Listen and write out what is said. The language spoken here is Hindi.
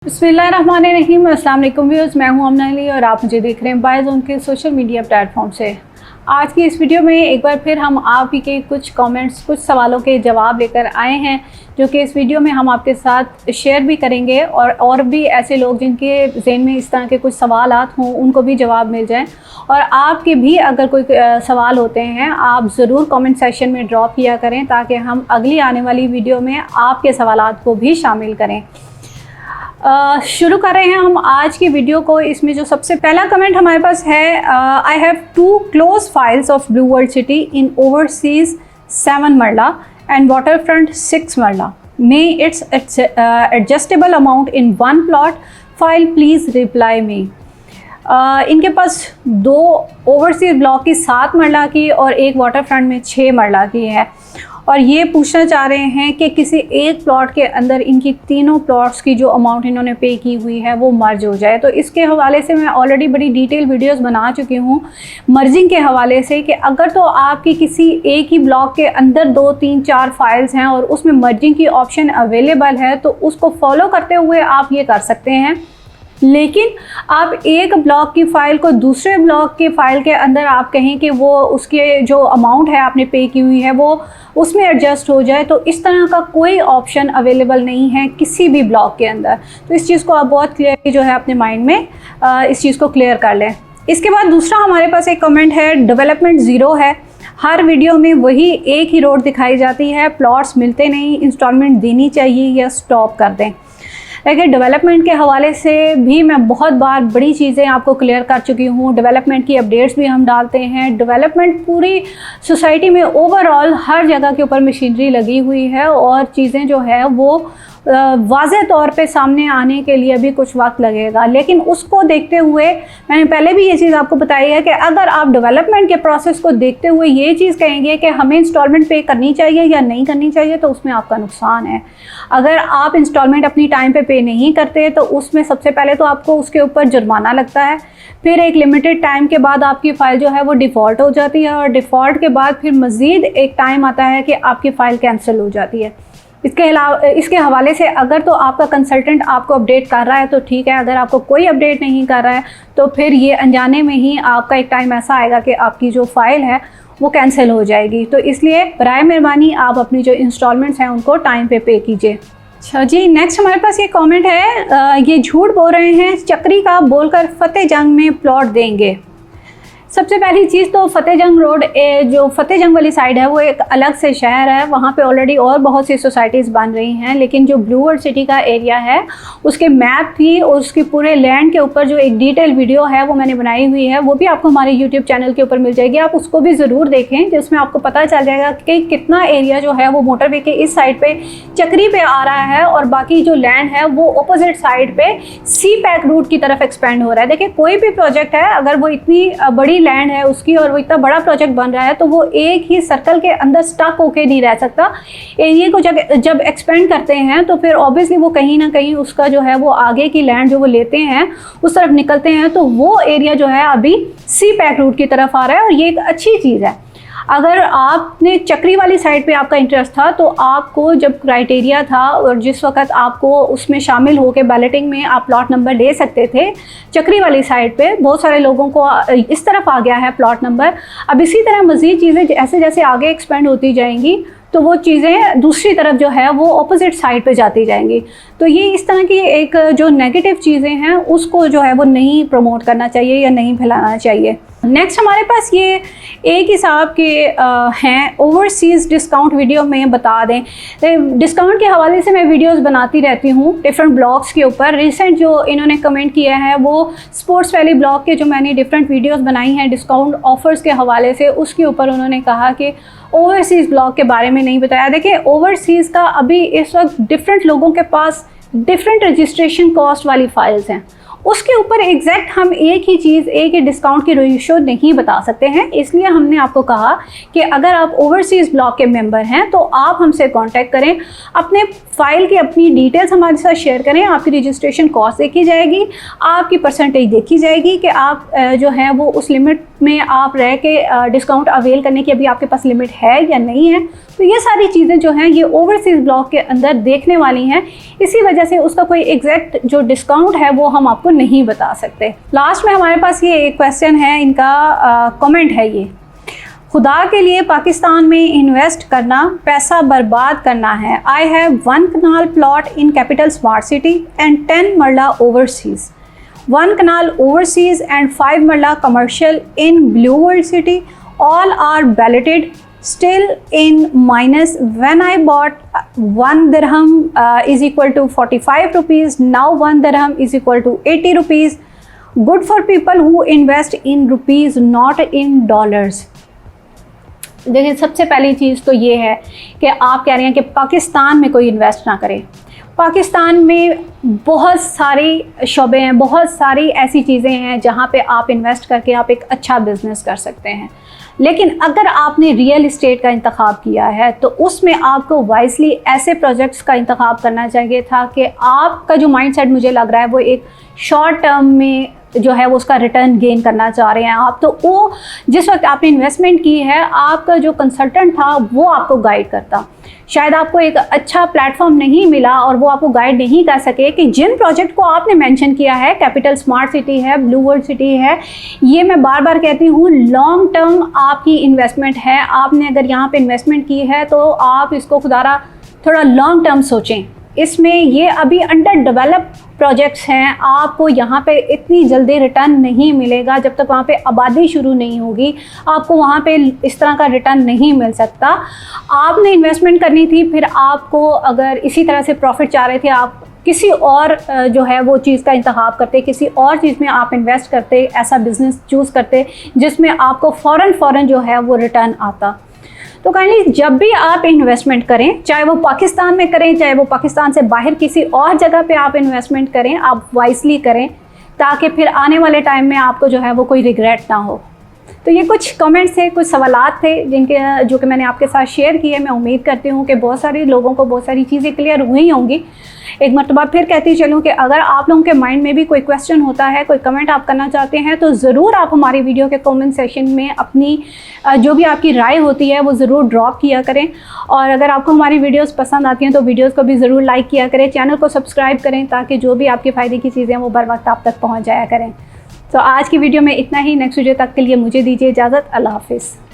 बिस्मिल्लाहिर्रहमानिर्रहीम। अस्सलाम वालेकुम व्यूअर्स, मैं हूं अमना अली और आप मुझे देख रहे हैं बायज़ोन के सोशल मीडिया प्लेटफॉर्म से। आज की इस वीडियो में एक बार फिर हम आप ही के कुछ कमेंट्स, कुछ सवालों के जवाब लेकर आए हैं, जो कि इस वीडियो में हम आपके साथ शेयर भी करेंगे और भी ऐसे लोग जिनके ज़हन में इस तरह के कुछ सवालात हों उनको भी जवाब मिल जाए। और आपके भी अगर कोई सवाल होते हैं आप ज़रूर कमेंट सेक्शन में ड्रॉप किया करें, ताकि हम अगली आने वाली वीडियो में आपके सवालात को भी शामिल करें। शुरू कर रहे हैं हम आज की वीडियो को। इसमें जो सबसे पहला कमेंट हमारे पास है, I have 2 close files of Blue World City in overseas 7 marla and water front 6 marla. May it's adjustable amount in 1 plot file, please reply me. इनके पास 2 ओवरसीज ब्लॉक की 7 मरला की और एक वाटर फ्रंट में 6 मरला की है, और ये पूछना चाह रहे हैं कि किसी एक प्लॉट के अंदर इनकी तीनों प्लॉट्स की जो अमाउंट इन्होंने पे की हुई है वो मर्ज हो जाए। तो इसके हवाले से मैं ऑलरेडी बड़ी डिटेल वीडियोस बना चुकी हूँ मर्जिंग के हवाले से, कि अगर तो आपकी किसी एक ही ब्लॉक के अंदर 2, 3, 4 फाइल्स हैं और उसमें मर्जिंग की ऑप्शन अवेलेबल है तो उसको फॉलो करते हुए आप ये कर सकते हैं। लेकिन आप एक ब्लॉक की फ़ाइल को दूसरे ब्लॉक की फ़ाइल के अंदर आप कहें कि वो उसके जो अमाउंट है आपने पे की हुई है वो उसमें एडजस्ट हो जाए, तो इस तरह का कोई ऑप्शन अवेलेबल नहीं है किसी भी ब्लॉक के अंदर। तो इस चीज़ को आप बहुत क्लियरली जो है अपने माइंड में इस चीज़ को क्लियर कर लें। इसके बाद दूसरा हमारे पास एक कमेंट है, डेवलपमेंट ज़ीरो है, हर वीडियो में वही एक ही रोड दिखाई जाती है, प्लॉट्स मिलते नहीं, इंस्टॉलमेंट देनी चाहिए या स्टॉप कर दें। लेकिन डेवलपमेंट के हवाले से भी मैं बहुत बार बड़ी चीज़ें आपको क्लियर कर चुकी हूँ। डेवलपमेंट की अपडेट्स भी हम डालते हैं। डेवलपमेंट पूरी सोसाइटी में ओवरऑल हर जगह के ऊपर मशीनरी लगी हुई है और चीज़ें जो है वो वाज़े तौर पे सामने आने के लिए भी कुछ वक्त लगेगा। लेकिन उसको देखते हुए मैंने पहले भी ये चीज़ आपको बताई है कि अगर आप डेवलपमेंट के प्रोसेस को देखते हुए ये चीज़ कहेंगे कि हमें इंस्टॉलमेंट पे करनी चाहिए या नहीं करनी चाहिए, तो उसमें आपका नुकसान है। अगर आप इंस्टॉलमेंट अपनी टाइम पे नहीं करते तो उसमें सबसे पहले तो आपको उसके ऊपर जुर्माना लगता है, फिर एक लिमिटेड टाइम के बाद आपकी फ़ाइल जो है वो डिफ़ॉल्ट हो जाती है, और डिफ़ॉल्ट के बाद फिर मज़ीद एक टाइम आता है कि आपकी फ़ाइल कैंसिल हो जाती है। इसके हवाले से अगर तो आपका कंसल्टेंट आपको अपडेट कर रहा है तो ठीक है, अगर आपको कोई अपडेट नहीं कर रहा है तो फिर ये अनजाने में ही आपका एक टाइम ऐसा आएगा कि आपकी जो फ़ाइल है वो कैंसिल हो जाएगी। तो इसलिए बराए मेहरबानी आप अपनी जो इंस्टॉलमेंट्स हैं उनको टाइम पे कीजिए। अच्छा जी, नेक्स्ट हमारे पास ये कमेंट है, ये झूठ बोल रहे हैं, चक्री का बोलकर फतेह जंग में प्लॉट देंगे। सबसे पहली चीज़ तो फतेह जंग रोड, जो फतेह जंग वाली साइड है वो एक अलग से शहर है, वहाँ पे ऑलरेडी और बहुत सी सोसाइटीज़ बन रही हैं। लेकिन जो ब्लू वर्ल्ड सिटी का एरिया है उसके मैप भी और उसके पूरे लैंड के ऊपर जो एक डिटेल वीडियो है वो मैंने बनाई हुई है, वो भी आपको हमारे यूट्यूब चैनल के ऊपर मिल जाएगी। आप उसको भी ज़रूर देखें, जिसमें आपको पता चल जाएगा कि कितना एरिया जो है वो मोटरवे के इस साइड पर चक्री पे आ रहा है और बाकी जो लैंड है वो अपोजिट साइड पर सी पैक रूट की तरफ एक्सपेंड हो रहा है। देखिए, कोई भी प्रोजेक्ट है अगर वो इतनी बड़ी लैंड है उसकी और वो इतना बड़ा प्रोजेक्ट बन रहा है तो वो एक ही सर्कल के अंदर स्टक होके नहीं रह सकता। एरिया को जब एक्सपेंड करते हैं तो फिर ऑब्वियसली वो कहीं ना कहीं उसका जो है वो आगे की लैंड जो वो लेते हैं उस तरफ निकलते हैं, तो वो एरिया जो है अभी सी पैक रूट की तरफ आ रहा है और ये एक अच्छी चीज़ है। अगर आपने चक्री वाली साइड पे आपका इंटरेस्ट था तो आपको जब क्राइटेरिया था और जिस वक्त आपको उसमें शामिल होकर बैलेटिंग में आप प्लॉट नंबर ले सकते थे, चक्री वाली साइड पे बहुत सारे लोगों को इस तरफ आ गया है प्लॉट नंबर। अब इसी तरह मज़ीद चीज़ें जैसे जैसे आगे एक्सपेंड होती जाएंगी तो वो चीज़ें दूसरी तरफ जो है वो अपोजिट साइड पे जाती जाएंगी। तो ये इस तरह की एक जो नेगेटिव चीज़ें हैं उसको जो है वो नहीं प्रमोट करना चाहिए या नहीं फैलाना चाहिए। नेक्स्ट हमारे पास ये एक ही साहब के हैं, ओवरसीज़ डिस्काउंट वीडियो में बता दें। डिस्काउंट के हवाले से मैं वीडियोस बनाती रहती हूँ डिफरेंट ब्लॉग्स के ऊपर। रिसेंट जो इन्होंने कमेंट किया है वो स्पोर्ट्स वैली ब्लॉग के जो मैंने डिफरेंट वीडियोस बनाई हैं डिस्काउंट ऑफर्स के हवाले से, उसके ऊपर उन्होंने कहा कि ओवरसीज़ ब्लॉग के बारे में नहीं बताया। देखिए, ओवरसीज़ का अभी इस वक्त डिफरेंट लोगों के पास डिफरेंट रजिस्ट्रेशन कॉस्ट वाली फ़ाइल्स हैं उसके ऊपर एग्जैक्ट हम एक ही चीज़, एक ही डिस्काउंट की रेशियो नहीं बता सकते हैं। इसलिए हमने आपको कहा कि अगर आप ओवरसीज़ ब्लॉक के मेंबर हैं तो आप हमसे कांटेक्ट करें, अपने फाइल की अपनी डिटेल्स हमारे साथ शेयर करें। आपकी रजिस्ट्रेशन कॉस्ट देखी जाएगी, आपकी परसेंटेज देखी जाएगी कि आप जो है वो उस लिमिट में आप रह के डिस्काउंट अवेल करने की अभी आपके पास लिमिट है या नहीं है। तो ये सारी चीज़ें जो हैं ये ओवरसीज़ ब्लॉक के अंदर देखने वाली हैं। इसी वजह से उसका कोई एग्जैक्ट जो डिस्काउंट है वो हम आपको नहीं बता सकते। लास्ट में हमारे पास ये एक क्वेश्चन है, इनका कमेंट है ये, खुदा के लिए पाकिस्तान में इन्वेस्ट करना पैसा बर्बाद करना है। I have 1 kanal plot in capital smart city and 10 marla overseas, 1 kanal overseas and 5 marla commercial in Blue World City. All are balloted, still in minus. When I bought 1 dirham is equal to 45 rupees. Now 1 dirham is equal to 80 rupees. Good for people who invest in rupees, not in dollars. देखिए, सबसे पहली चीज़ तो ये है कि आप कह रहे हैं कि पाकिस्तान में कोई इन्वेस्ट ना करे। पाकिस्तान में बहुत सारे शोबे हैं, बहुत सारी ऐसी चीज़ें हैं जहाँ पे आप इन्वेस्ट करके आप एक अच्छा बिज़नेस कर सकते हैं। लेकिन अगर आपने रियल इस्टेट का इंतखाब किया है तो उसमें आपको वाइजली ऐसे प्रोजेक्ट्स का इंतखाब करना चाहिए था कि आपका जो माइंडसेट मुझे लग रहा है वो एक शॉर्ट टर्म में जो है वो उसका रिटर्न गेन करना चाह रहे हैं आप। तो वो जिस वक्त आपने इन्वेस्टमेंट की है, आपका जो कंसल्टेंट था वो आपको गाइड करता। शायद आपको एक अच्छा प्लेटफॉर्म नहीं मिला और वो आपको गाइड नहीं कर सके कि जिन प्रोजेक्ट को आपने मेंशन किया है, कैपिटल स्मार्ट सिटी है, ब्लू वर्ल्ड सिटी है, ये मैं बार बार कहती हूँ लॉन्ग टर्म आपकी इन्वेस्टमेंट है। आपने अगर यहाँ पे इन्वेस्टमेंट की है तो आप इसको खुदारा थोड़ा लॉन्ग टर्म सोचें। इसमें ये अभी अंडर डेवलप प्रोजेक्ट्स हैं, आपको यहाँ पे इतनी जल्दी रिटर्न नहीं मिलेगा। जब तक वहाँ पे आबादी शुरू नहीं होगी आपको वहाँ पे इस तरह का रिटर्न नहीं मिल सकता। आपने इन्वेस्टमेंट करनी थी, फिर आपको अगर इसी तरह से प्रॉफिट चाह रहे थे, आप किसी और जो है वो चीज़ का इंतखाब करते, किसी और चीज़ में आप इन्वेस्ट करते, ऐसा बिज़नेस चूज़ करते जिसमें आपको फ़ौरन जो है वो रिटर्न आता। तो काइंडली जब भी आप इन्वेस्टमेंट करें, चाहे वो पाकिस्तान में करें, चाहे वो पाकिस्तान से बाहर किसी और जगह पे आप इन्वेस्टमेंट करें, आप वाइजली करें ताकि फिर आने वाले टाइम में आपको जो है वो कोई रिग्रेट ना हो। तो ये कुछ कमेंट्स थे, कुछ सवालात थे जो कि मैंने आपके साथ शेयर किए। मैं उम्मीद करती हूँ कि बहुत सारे लोगों को बहुत सारी चीज़ें क्लियर हुई होंगी। एक मरतबा फिर कहती चलूँ कि अगर आप लोगों के माइंड में भी कोई क्वेश्चन होता है, कोई कमेंट आप करना चाहते हैं, तो ज़रूर आप हमारी वीडियो के कमेंट सेक्शन में अपनी जो भी आपकी राय होती है वो ज़रूर ड्रॉप किया करें। और अगर आपको हमारी वीडियोस पसंद आती हैं तो वीडियोस को भी ज़रूर लाइक किया करें, चैनल को सब्सक्राइब करें ताकि जो भी आपके फ़ायदे की चीज़ें हैं वो बर वक्त आप तक पहुँच जाया करें। तो आज की वीडियो में इतना ही। नेक्स्ट वीडियो तक के लिए मुझे दीजिए इजाज़त। अल्लाह हाफिज़।